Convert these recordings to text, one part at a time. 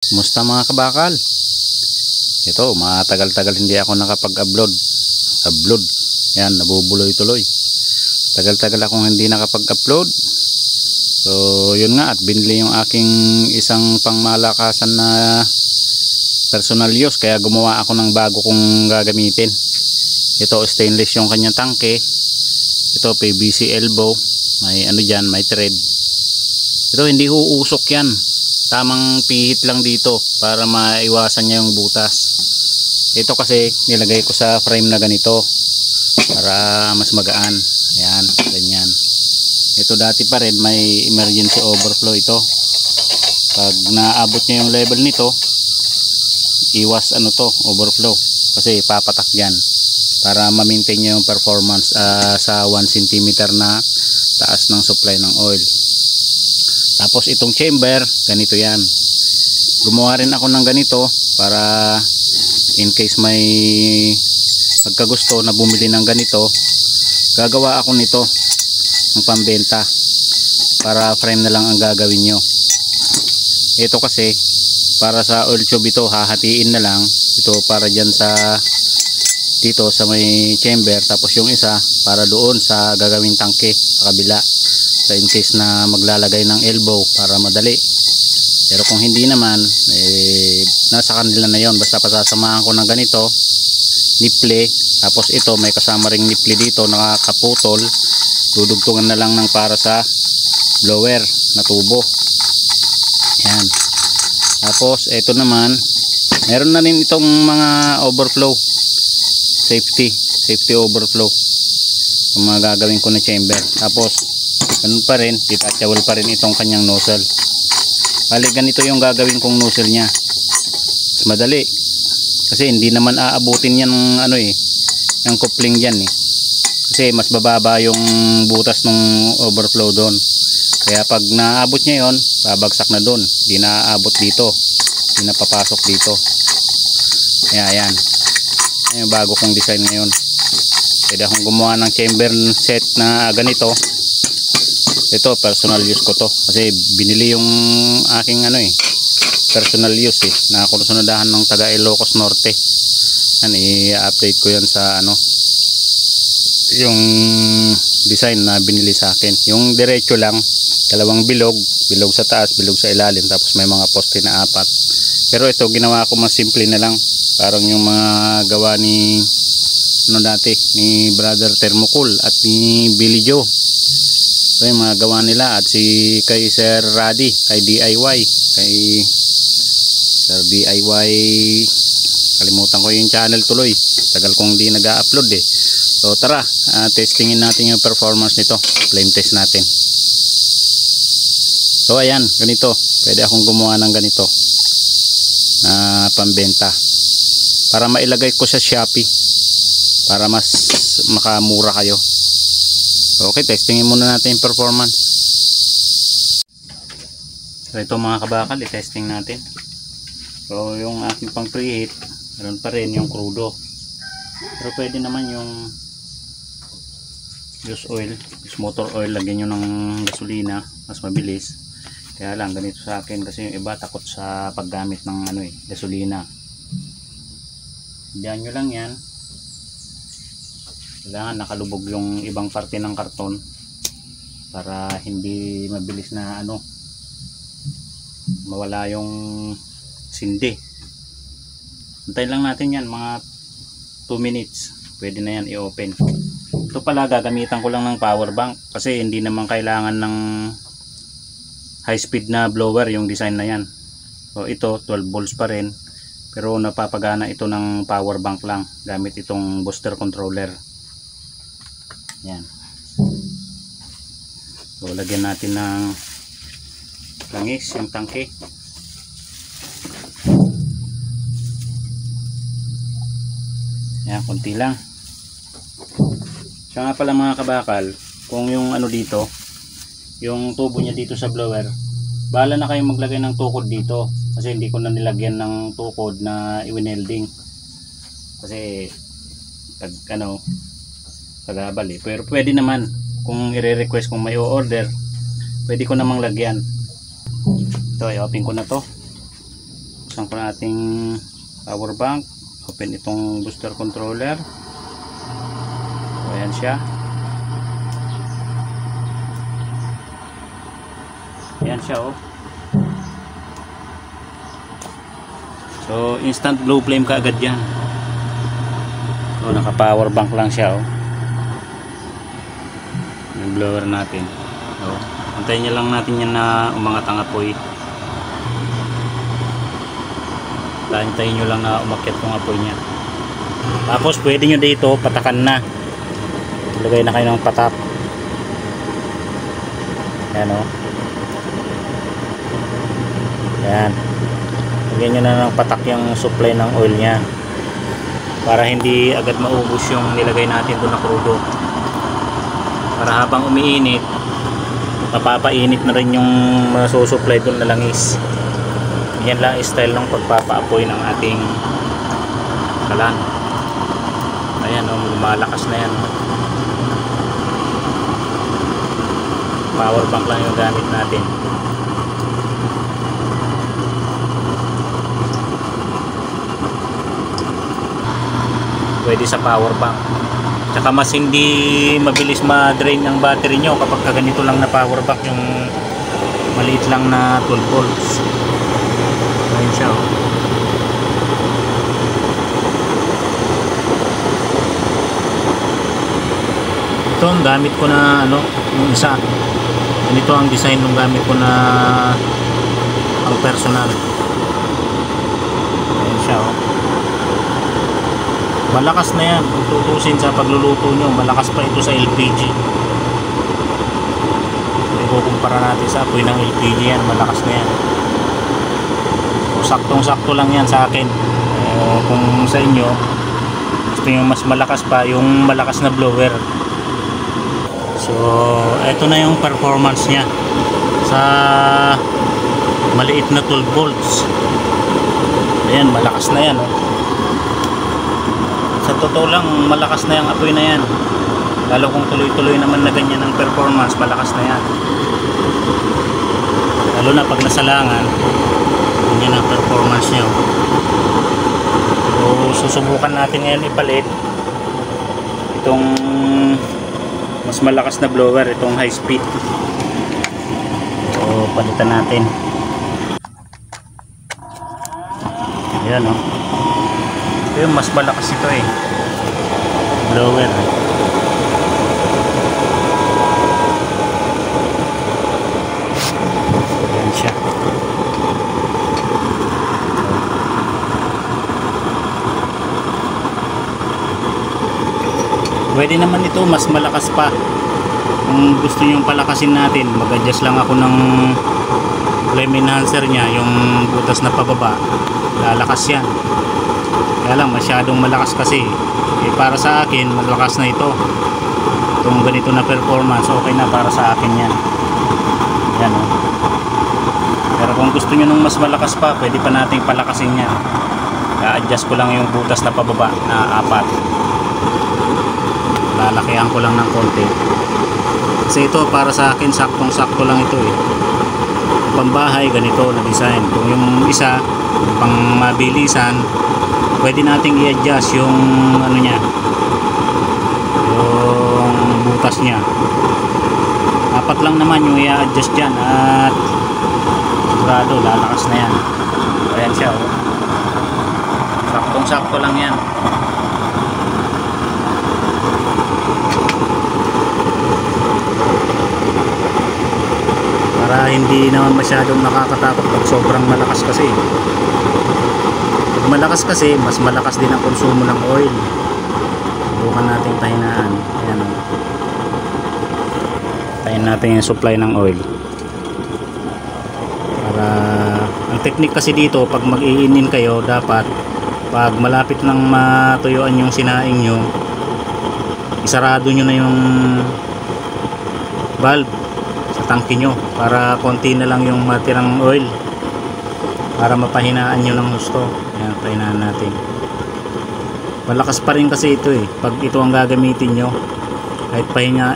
Kumusta mga kabakal? Ito, matagal-tagal hindi ako nakapag-upload. Yan, nabubuloy tuloy. Tagal-tagal akong hindi nakapag-upload. So, yun nga, at binili yung aking isang pangmalakasan na personal use. Kaya gumawa ako ng bago kong gagamitin. Ito, stainless yung kanyang tangke. Ito, PVC elbow. May ano dyan, may thread. Ito, hindi huusok yan. Tamang pihit lang dito para maiwasan niya yung butas. Ito kasi nilagay ko sa frame na ganito para mas magaan. Ayan, ganyan. Ito dati pa rin may emergency overflow ito. Pag naabot niya yung level nito, iwas ano to, overflow. Kasi papatak yan para ma-maintain niya yung performance sa 1 cm na taas ng supply ng oil. Tapos itong chamber, ganito yan. Gumawa rin ako ng ganito para in case may pagkagusto na bumili ng ganito, gagawa ako nito ng pambenta para frame na lang ang gagawin nyo. Ito kasi para sa oil tube ito, hahatiin na lang. Ito para dyan sa dito sa may chamber, tapos yung isa para doon sa gagawing tangke sa kabila. So in case na maglalagay ng elbow para madali. Pero kung hindi naman, nasa kanila na yon. Basta pasasamahan ko ng ganito, niple, tapos ito may kasama ring niple dito nakakaputol. Dudugtungan na lang ng para sa blower na tubo. Yan. Tapos ito naman, meron na rin itong mga overflow, safety overflow, yung mga gagawin ko na chamber. Tapos ganun pa rin, detachable pa rin itong kanyang nozzle. Bali ganito yung gagawin kong nozzle nya. Mas madali kasi hindi naman aabutin yan ng ano yung coupling dyan kasi mas bababa yung butas ng overflow doon. Kaya pag naabot nya yon, babagsak na doon, hindi na aabot dito, hindi na papasok dito. Kaya yan yung bago kong design ngayon. Pwede akong gumawa ng chamber set na ganito. Ito personal use ko to kasi binili yung aking personal use na kursunadahan ng taga Ilocos Norte. Yan, i-update ko yan sa yung design na binili sa akin. Yung diretso lang, dalawang bilog sa taas, bilog sa ilalim, tapos may mga poste na 4. Pero ito ginawa ko mas simple na lang, parang yung mga gawa ni dati ni Brother Thermocool at ni Billy Joe. Ito yung mga gawa nila, at kay Sir Raddy, kay DIY, kay Sir DIY, kalimutan ko yung channel tuloy, tagal kong di nag-upload So tara, testingin natin yung performance nito, flame test natin. So ayan, ganito, pwede akong gumawa ng ganito na pambenta para mailagay ko sa Shopee para mas makamura kayo. Okay, testingin muna natin yung performance. So ito mga kabakal, i-testing natin. So yung aking pang preheat, meron pa rin yung crudo. Pero pwede naman yung use oil, use motor oil, lagyan nyo ng gasolina, mas mabilis. Kaya lang ganito sa akin kasi yung iba takot sa paggamit ng gasolina. Diyan nyo lang yan. Kailangan nakalubog yung ibang parte ng karton para hindi mabilis na mawala yung sindi. Antayin lang natin yan mga 2 minutes, pwede na yan i-open. Ito pala gagamitan ko lang ng power bank kasi hindi naman kailangan ng high speed na blower yung design na yan. So ito 12 volts pa rin, pero napapagana ito ng power bank lang gamit itong booster controller. Yan. So lagyan natin ng langis yung tangke. Yan, konti lang. Siya nga pala mga kabakal, kung yung dito, yung tubo niya dito sa blower, bahala na kayong maglagay ng tukod dito kasi hindi ko na nilagyan ng tukod na i-welding kasi pagabal pero pwede naman kung i-request, kung may o-order, pwede ko namang lagyan. Ito, i-open ko na to. buksan ko na ating power bank, open itong booster controller. So ayan siya, ayan siya oh. So instant glow flame ka agad yan. So naka power bank lang siya oh. Yung blower natin, so antayin nyo lang natin yan na umangat ang apoy. Antayin nyo lang na umakyat yung apoy nya. Tapos pwede nyo dito patakan na, lagay na kayo ng patak. Yan o, yan, lagyan nyo na ng patak yung supply ng oil nya para hindi agad maubos yung nilagay natin doon na crudo. Para habang umiinit, mapapainit na rin yung masusupply doon na langis. Yan lang style ng pagpapaapoy ng ating kalan. Ayan o, lumalakas na yan. Power bank lang yung gamit natin. Pwede sa power bank. Tsaka mas hindi mabilis ma-drain ang battery nyo kapag ganito lang na power bank, yung maliit lang na 12 volts. Ayan siya oh. Ito ang gamit ko na ano, yung isa. Ganito ang design ng gamit ko na ang personal. Ayan siya oh. Malakas na yan kung tutusin sa pagluluto nyo. Malakas pa ito sa LPG. Ikukumpara natin sa apoy ng LPG yan, malakas na yan. So, saktong sakto lang yan sa akin. Kung sa inyo gusto nyo mas malakas pa, yung malakas na blower. So eto na yung performance nya sa maliit na 12 volts. Ayan, malakas na yan oh. Sa totoo lang, malakas na yung apoy na yan. Lalo kung tuloy-tuloy naman na ganyan ang performance, malakas na yan. Lalo na pag nasalangan, ganyan ang performance nyo. So susubukan natin ngayon ipalit itong mas malakas na blower, itong high speed. So palitan natin. Ayan o. Ito yung mas malakas ito eh, blower. Ayan siya. Pwede naman ito mas malakas pa. Kung gusto nyo palakasin natin, mag-adjust lang ako ng flame enhancer nya, yung butas na pababa, lalakas yan. Kaya lang masyadong malakas kasi para sa akin malakas na ito. Itong ganito na performance, okay na para sa akin yan. Yan o. Pero kung gusto nyo nung mas malakas pa, pwede pa nating palakasin yan. I-adjust ko lang yung butas na pababa na 4. Lalakihan ko lang ng konti. Kasi ito para sa akin saktong sakto lang ito eh. Pambahay ganito na design. Kung yung isa pang mabilisan, pwede nating i-adjust yung ano nya, yung butas nya. 4 lang naman yung i-adjust dyan at sigurado lalakas na yan. Ayan siya oh. Saktong sakto lang yan. Para hindi naman masyadong nakakatakot pag sobrang malakas kasi. Pag malakas kasi, mas malakas din ang konsumo ng oil. Subukan natin pahinaan. Ayan o. Tayin natin yung supply ng oil. Para, ang technique kasi dito, pag mag-iinin kayo, dapat pag malapit nang matuyuan yung sinaing nyo, isarado nyo na yung valve sa tangke nyo para konti na lang yung matirang oil, para mapahinaan nyo ng gusto. Ayan, pahinaan natin. Malakas pa rin kasi ito eh. Pag ito ang gagamitin nyo, kahit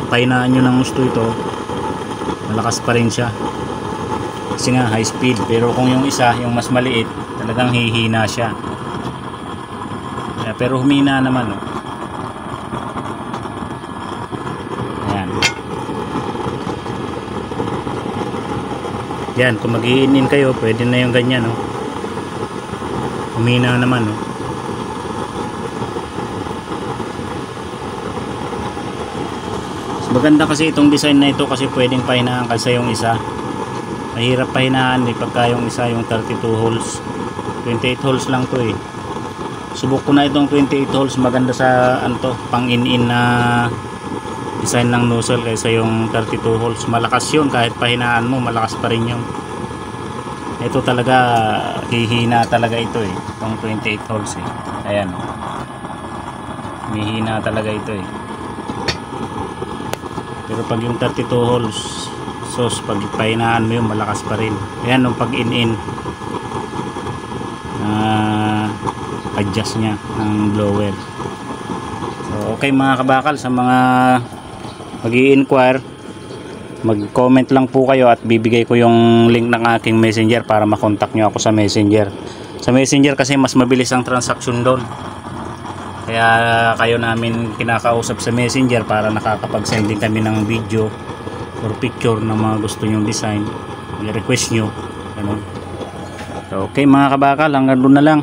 pahinaan nyo ng gusto ito, malakas pa rin siya kasi nga high speed. Pero kung yung isa, yung mas maliit, talagang hihina siya. Pero humina naman, oh. Ayan. Yan, kung mag-i-in kayo, pwede na yung ganyan, oh. Humina naman, oh. Maganda kasi itong design na ito kasi pwedeng pahinaan kasi yung isa. Mahirap pahinaan pagka yung isa yung 32 holes. 28 holes lang to eh. Subok ko na itong 28 holes, maganda sa anto, pang in-in na design ng nozzle kaysa yung 32 holes. Malakas yun, kahit pahinaan mo malakas pa rin yun. Ito talaga hihina talaga ito eh, itong 28 holes eh. Ayan, hihina talaga ito eh. Pero pag yung 32 holes, so pag pahinaan mo yun malakas pa rin. Ayan, nung pag in-in adjust nya ng blower. So okay mga kabakal, sa mga mag-i-inquire, mag-comment lang po kayo at bibigay ko yung link ng aking messenger para makontak nyo ako sa messenger. Sa messenger kasi mas mabilis ang transaction doon, kaya kayo namin kinakausap sa messenger para nakakapag-send din kami ng video or picture ng mga gusto nyong design, i-request nyo, ano. So okay mga kabakal, hanggang doon na lang.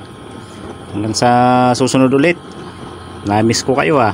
Hanggang sa susunod ulit. Na-miss ko kayo ah.